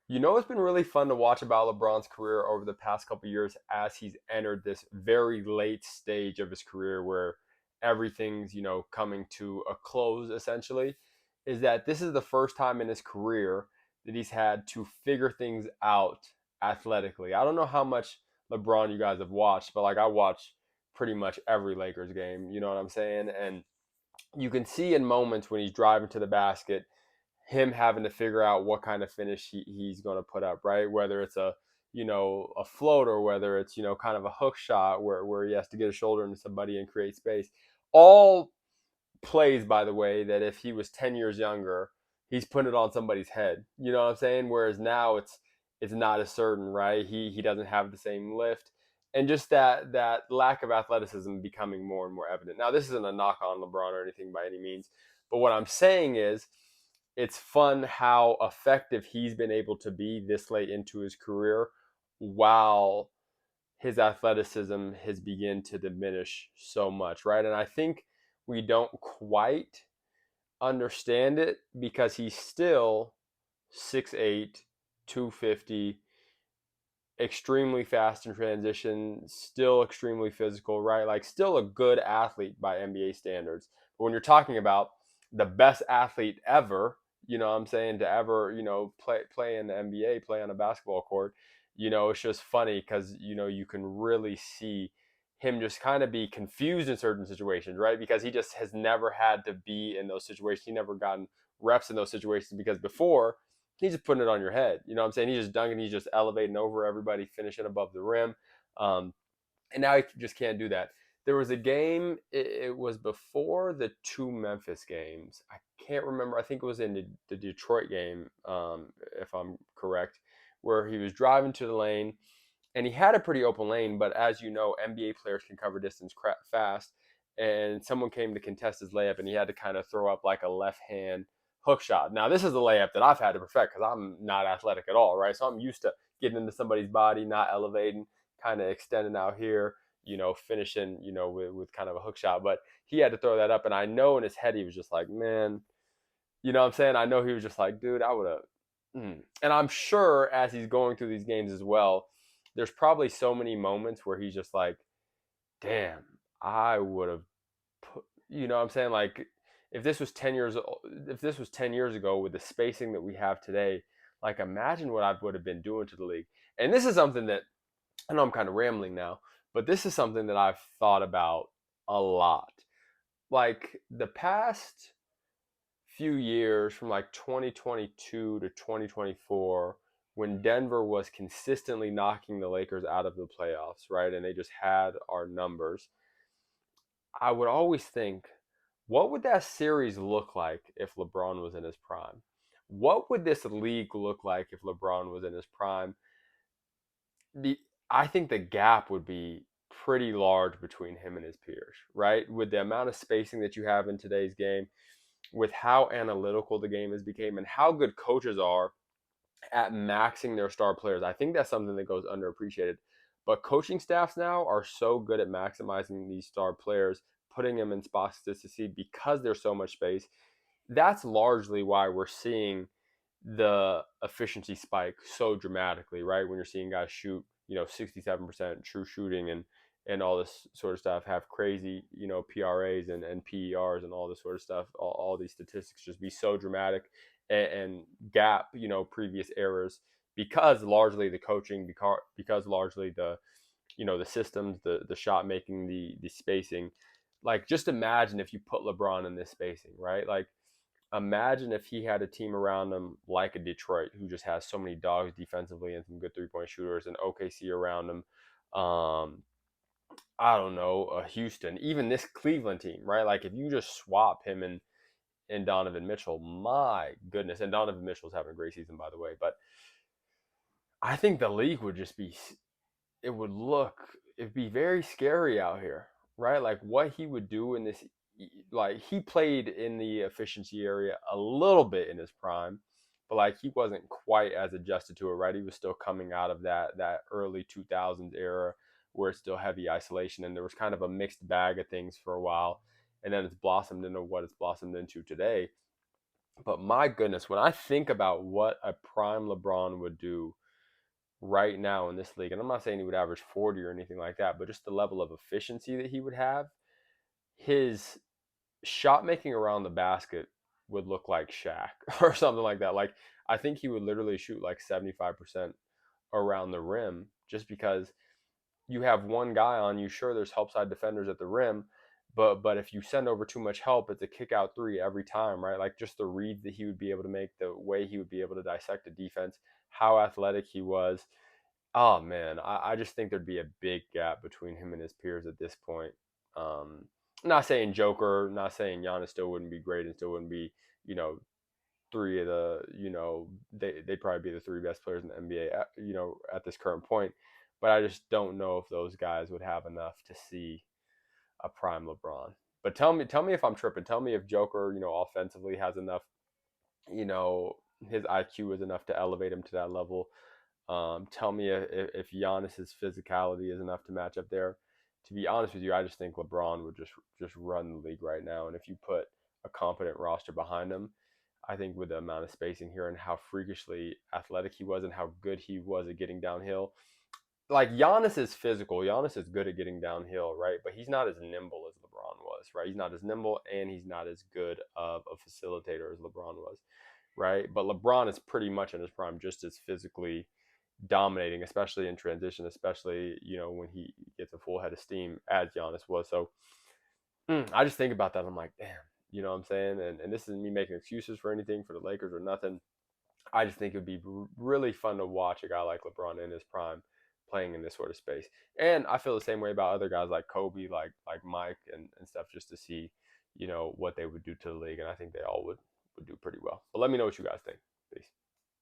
It's been really fun to watch about LeBron's career over the past couple years as he's entered this very late stage of his career where everything's, coming to a close essentially, is that this is the first time in his career that he's had to figure things out athletically. I don't know how much LeBron you guys have watched, but like I watch pretty much every Lakers game, you know what I'm saying? And you can see in moments when he's driving to the basket him having to figure out what kind of finish he's going to put up, right? Whether it's a float or whether it's, kind of a hook shot where he has to get a shoulder into somebody and create space. All plays, by the way, that if he was 10 years younger, he's putting it on somebody's head. You know what I'm saying? Whereas now it's not as certain, right? He doesn't have the same lift. And just that lack of athleticism becoming more and more evident. Now, this isn't a knock on LeBron or anything by any means, but what I'm saying is it's fun how effective he's been able to be this late into his career while his athleticism has begun to diminish so much, right? And I think we don't quite understand it because he's still 6'8", 250, extremely fast in transition, still extremely physical, right? Like still a good athlete by NBA standards. But when you're talking about the best athlete ever, what I'm saying, to ever, play in the NBA, play on a basketball court, it's just funny because, you can really see him just kind of be confused in certain situations, right? Because he just has never had to be in those situations. He never gotten reps in those situations because before he's just putting it on your head. You know what I'm saying? He's just dunking, he's just elevating over everybody, finishing above the rim. Um, and now he just can't do that. There was a game, it was before the two Memphis games. I can't remember. I think it was in the Detroit game, if I'm correct, where he was driving to the lane and he had a pretty open lane. But as you know, NBA players can cover distance fast. And someone came to contest his layup, and he had to kind of throw up like a left hand hook shot. Now, this is the layup that I've had to perfect because I'm not athletic at all, right? So I'm used to getting into somebody's body, not elevating, kind of extending out here, finishing, with kind of a hook shot. But he had to throw that up, and I know in his head he was just like, man, you know what I'm saying? I know he was just like, dude, I would have. And I'm sure as he's going through these games as well, there's probably so many moments where he's just like, damn, I would have put, you know what I'm saying? Like, if this was 10 years, if this was 10 years ago with the spacing that we have today, like, imagine what I would have been doing to the league. And this is something that I know I'm kind of rambling now, but this is something that I've thought about a lot. Like, the past few years from like 2022 to 2024 when Denver was consistently knocking the Lakers out of the playoffs, right? And they just had our numbers. I would always think, what would that series look like if LeBron was in his prime? What would this league look like if LeBron was in his prime? The I think the gap would be pretty large between him and his peers, right? With the amount of spacing that you have in today's game, with how analytical the game has become and how good coaches are at maxing their star players. I think that's something that goes underappreciated. But coaching staffs now are so good at maximizing these star players, putting them in spots to succeed because there's so much space. That's largely why we're seeing the efficiency spike so dramatically, right? When you're seeing guys shoot, 67% true shooting and all this sort of stuff, have crazy, PRAs and PERs and all this sort of stuff, all these statistics just be so dramatic and gap, previous errors because largely the coaching, because largely the systems, the shot making, the spacing. Like, just imagine if you put LeBron in this spacing, right? Like, imagine if he had a team around him like a Detroit who just has so many dogs defensively and some good 3-point shooters, and OKC around him. Um, I don't know, Houston, even this Cleveland team, right? Like, if you just swap him and Donovan Mitchell, my goodness. And Donovan Mitchell's having a great season, by the way. But I think the league would just be, it would look, it'd be very scary out here, right? Like, what he would do in this, like, he played in the efficiency area a little bit in his prime, but like he wasn't quite as adjusted to it, right? He was still coming out of that early 2000s era where it's still heavy isolation, and there was kind of a mixed bag of things for a while, and then it's blossomed into what it's blossomed into today. But my goodness, when I think about what a prime LeBron would do right now in this league, and I'm not saying he would average 40 or anything like that, but just the level of efficiency that he would have, his shot making around the basket would look like Shaq or something like that. Like, I think he would literally shoot like 75% around the rim just because you have one guy on you. Sure, there's help side defenders at the rim, but if you send over too much help, it's a kick out three every time, right? Like just the reads that he would be able to make, the way he would be able to dissect a defense, how athletic he was. Oh man, I just think there'd be a big gap between him and his peers at this point. Not saying Joker, not saying Giannis still wouldn't be great and still wouldn't be, you know, three of the, they'd probably be the three best players in the NBA, at this current point. But I just don't know if those guys would have enough to see a prime LeBron. But tell me if I'm tripping. Tell me if Joker, offensively has enough, you know, his IQ is enough to elevate him to that level. Tell me if Giannis's physicality is enough to match up there. To be honest with you, I just think LeBron would just run the league right now. And if you put a competent roster behind him, I think with the amount of spacing here and how freakishly athletic he was and how good he was at getting downhill, like Giannis is physical. Giannis is good at getting downhill, right? But he's not as nimble as LeBron was, right? He's not as nimble and he's not as good of a facilitator as LeBron was, right? But LeBron is pretty much in his prime, just as physically dominating, especially in transition, especially when he gets a full head of steam as Giannis was. So I just think about that. I'm like, damn, you know what I'm saying? And this isn't me making excuses for anything for the Lakers or nothing. I just think it would be really fun to watch a guy like LeBron in his prime playing in this sort of space. And I feel the same way about other guys like Kobe, like Mike and stuff, just to see, what they would do to the league. And I think they all would do pretty well. But let me know what you guys think. Peace.